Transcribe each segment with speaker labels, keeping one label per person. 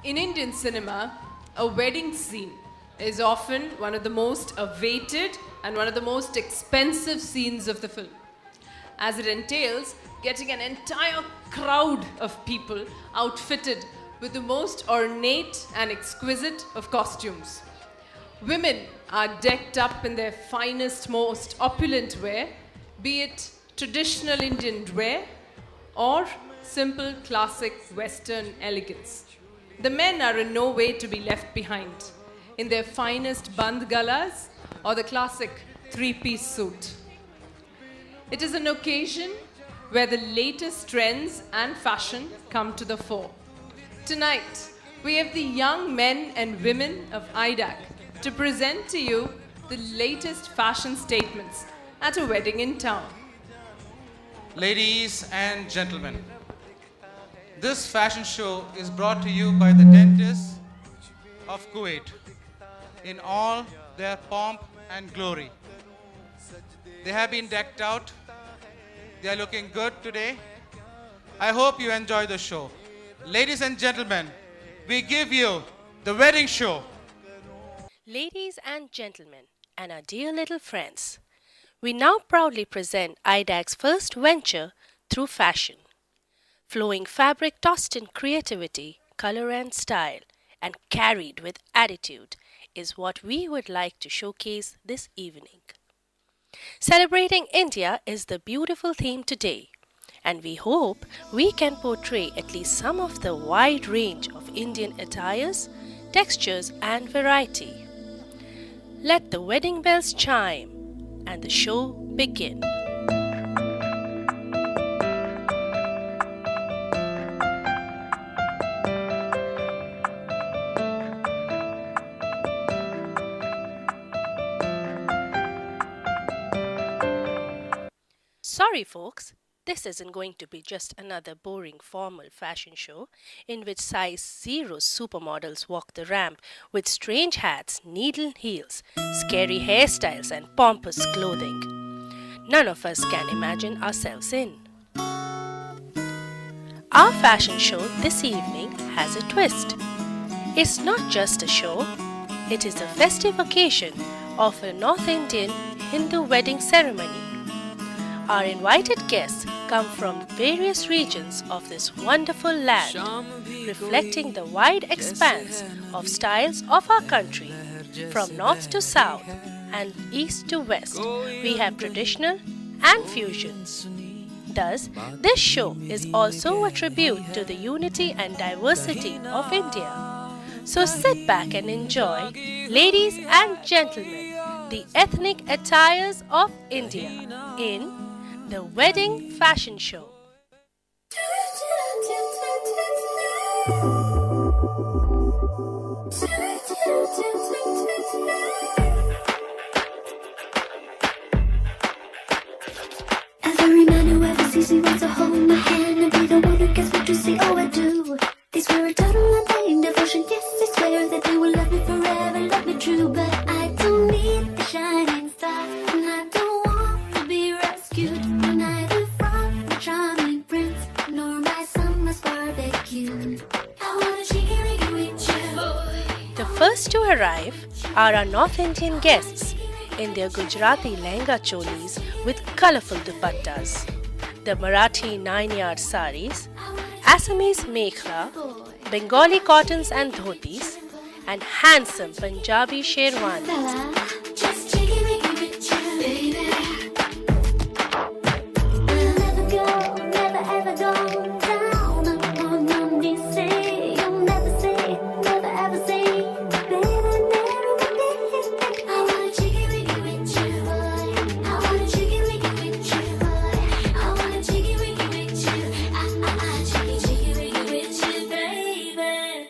Speaker 1: In Indian cinema, a wedding scene is often one of the most awaited and one of the most expensive scenes of the film, as it entails getting an entire crowd of people outfitted with the most ornate and exquisite of costumes. Women are decked up in their finest, most opulent wear, be it traditional Indian wear or simple classic Western elegance. The men are in no way to be left behind in their finest band galas or the classic three-piece suit. It is an occasion where the latest trends and fashion come to the fore. Tonight, we have the young men and women of IDAK to present to you the latest fashion statements at a wedding in town.
Speaker 2: Ladies and gentlemen, this fashion show is brought to you by the dentists of Kuwait in all their pomp and glory. They have been decked out. They are looking good today. I hope you enjoy the show. Ladies and gentlemen, we give you the wedding show.
Speaker 3: Ladies and gentlemen, and our dear little friends, we now proudly present IDAK's first venture through fashion. Flowing fabric tossed in creativity, color and style, and carried with attitude is what we would like to showcase this evening. Celebrating India is the beautiful theme today, and we hope we can portray at least some of the wide range of Indian attires, textures and variety. Let the wedding bells chime and the show begin. Sorry folks, this isn't going to be just another boring formal fashion show in which size 0 supermodels walk the ramp with strange hats, needle heels, scary hairstyles and pompous clothing. None of us can imagine ourselves in. Our fashion show this evening has a twist. It's not just a show, it is a festive occasion of a North Indian Hindu wedding ceremony. Our invited guests come from various regions of this wonderful land, reflecting the wide expanse of styles of our country. From north to south and east to west, we have traditional and fusion. Thus, this show is also a tribute to the unity and diversity of India. So sit back and enjoy, ladies and gentlemen, the ethnic attires of India in the Wedding Fashion Show.
Speaker 4: Every man who ever sees me wants to hold my hand and be the one who gets what you see. Oh, I do. They swear a total undying devotion. Yes, they swear that they will love me forever, love me true. But I don't need the shining star, and I don't want to be rescued. Neither from the charming prince nor my summer's barbecue. I want a cheeky with you.
Speaker 3: The first to arrive are our North Indian guests in their Gujarati lehenga cholis with colourful dupattas, the Marathi 9-yard saris, Assamese mekhla, Bengali cottons and dhotis, and handsome Punjabi sherwanis.
Speaker 4: Just cheeky with you, baby. I'll never go, never ever go down on this sea. You'll never see, never ever see. Baby, I wanna cheeky with you, boy. I wanna cheeky with you, boy. I wanna cheeky with you. Cheeky with you, baby.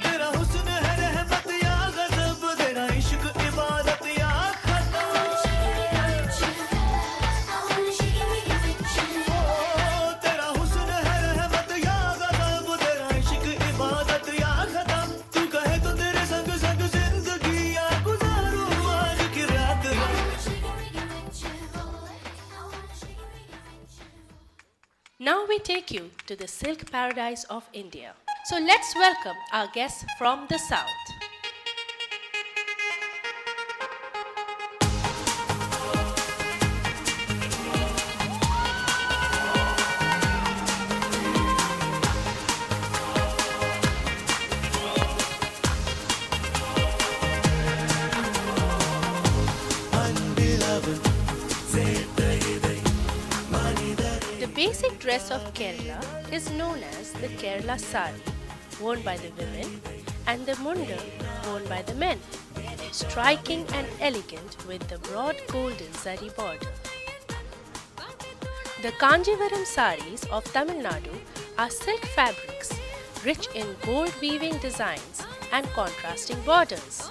Speaker 5: तेरा हुस्न है रहमत या गजब, तेरा इश्क इबादत या खता। तेरा हुस्न है रहमत या गजब, तेरा इश्क इबादत या खता। तू कहे तो तेरे संग संग जिंदगी या गुजारूं आज की रात।
Speaker 3: Now we take you to the silk paradise of India. So let's welcome our guests from the south. The basic dress of Kerala is known as the Kerala sari, worn by the women, and the munda, worn by the men, striking and elegant with the broad golden zari border. The Kanjivaram saris of Tamil Nadu are silk fabrics, rich in gold weaving designs and contrasting borders.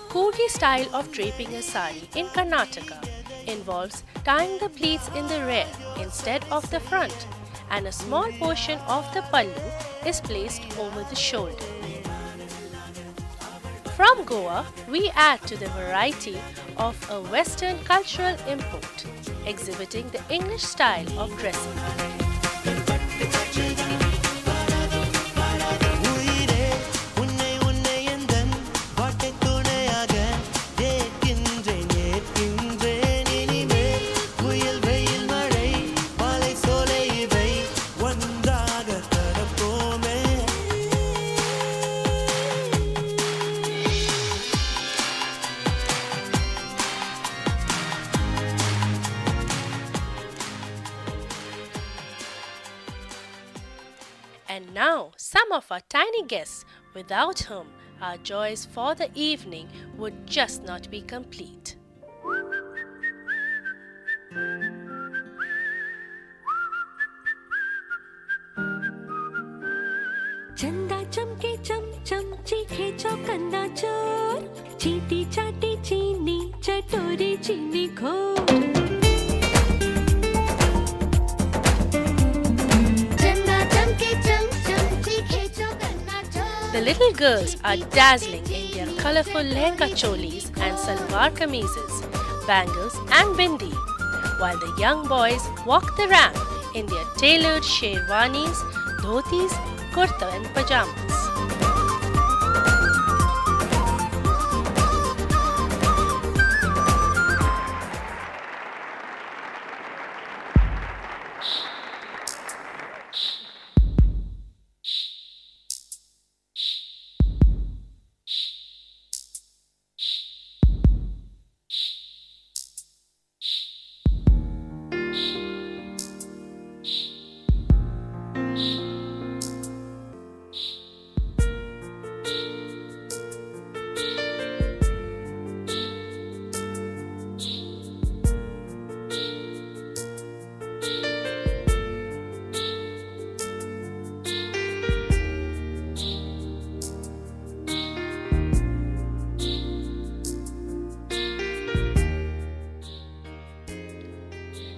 Speaker 3: Kurgi style of draping a sari in Karnataka involves tying the pleats in the rear instead of the front, and a small portion of the pallu is placed over the shoulder. From Goa, we add to the variety of a Western cultural import, exhibiting the English style of dressing.
Speaker 5: உயிரே உன்னை உன்னை எந்தன் வாட்டை துணையாக ஏற்கின்றேன் ஏற்கின்றேன் இனிமேல் புயல் வெயில் மழை மலை சோலை இவை ஒன்றாக கடப்போமே.
Speaker 3: And now, some of our tiny guests, without whom our joys for the evening would just not be complete.
Speaker 4: चंदा चमके चम चम चीखे चौकन्ना चोर चीटी चाटी चीनी चटोरी चीनी घोर चंदा चमके चम चम चीखे चौकन्ना चोर.
Speaker 3: The little girls are dazzling in their colorful lehenga cholis and salwar kameezes, bangles and bindi, while the young boys walk the ramp in their tailored sherwanis, dhotis, kurta and pajamas.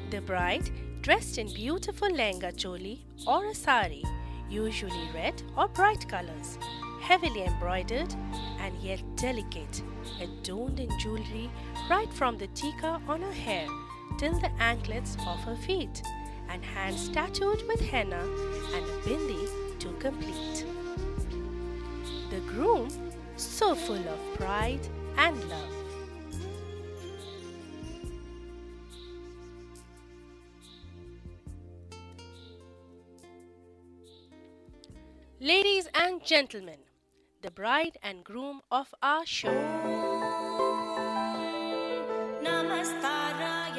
Speaker 3: The bride, dressed in beautiful lehenga choli or a sari, usually red or bright colors, heavily embroidered and yet delicate, adorned in jewelry right from the tika on her hair till the anklets of her feet, and hands tattooed with henna and a bindi to complete. The groom, so full of pride and love. Ladies and gentlemen, the bride and groom of our show.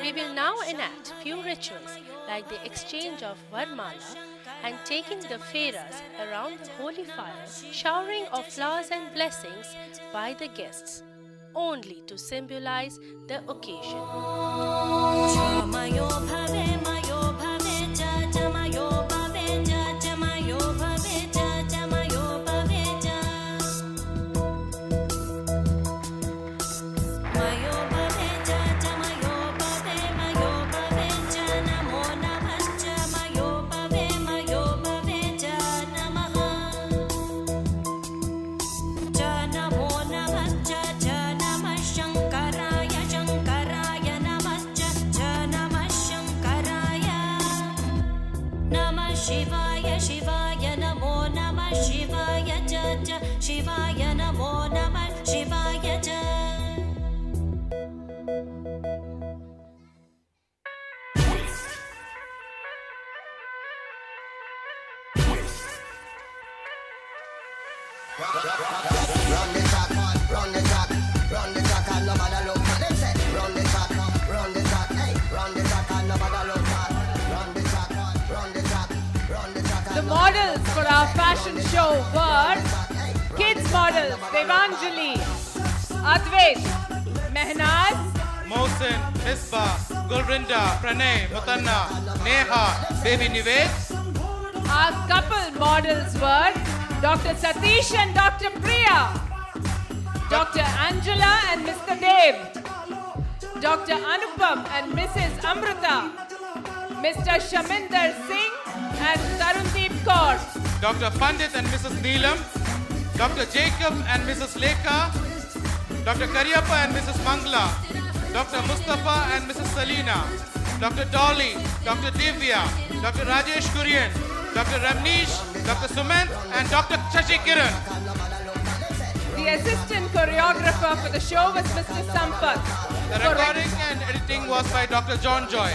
Speaker 3: We will now enact few rituals like the exchange of Varmala and taking the feras around the holy fire, showering of flowers and blessings by the guests, only to symbolize the occasion.
Speaker 1: for our fashion show were kids models Devanjali, Advait, Mehnaz,
Speaker 2: Mohsin, Misbah, Gulrinda, Pranay, Mutanna, Neha, Baby Nived.
Speaker 1: Our couple models were Dr. Satish and Dr. Priya, Dr. Angela and Mr. Dev, Dr. Anupam and Mrs. Amrita, Mr. Shaminder Singh and Tarundeep Kaur,
Speaker 2: Dr. Pandit and Mrs. Neelam, Dr. Jacob and Mrs. Lekha, Dr. Karyappa and Mrs. Mangla, Dr. Mustafa and Mrs. Salina, Dr. Dolly, Dr. Divya, Dr. Rajesh Kurian, Dr. Ramneesh, Dr. Sumant and Dr. Shashi Kiran.
Speaker 1: The assistant choreographer for the show was Mr. Sampath.
Speaker 2: The recording and editing was by Dr. John Joy.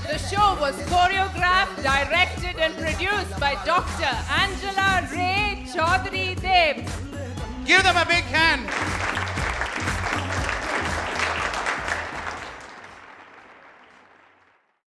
Speaker 1: The show was choreographed, directed and produced by Dr. Angela Ray Chaudhary Dev.
Speaker 2: Give them a big hand.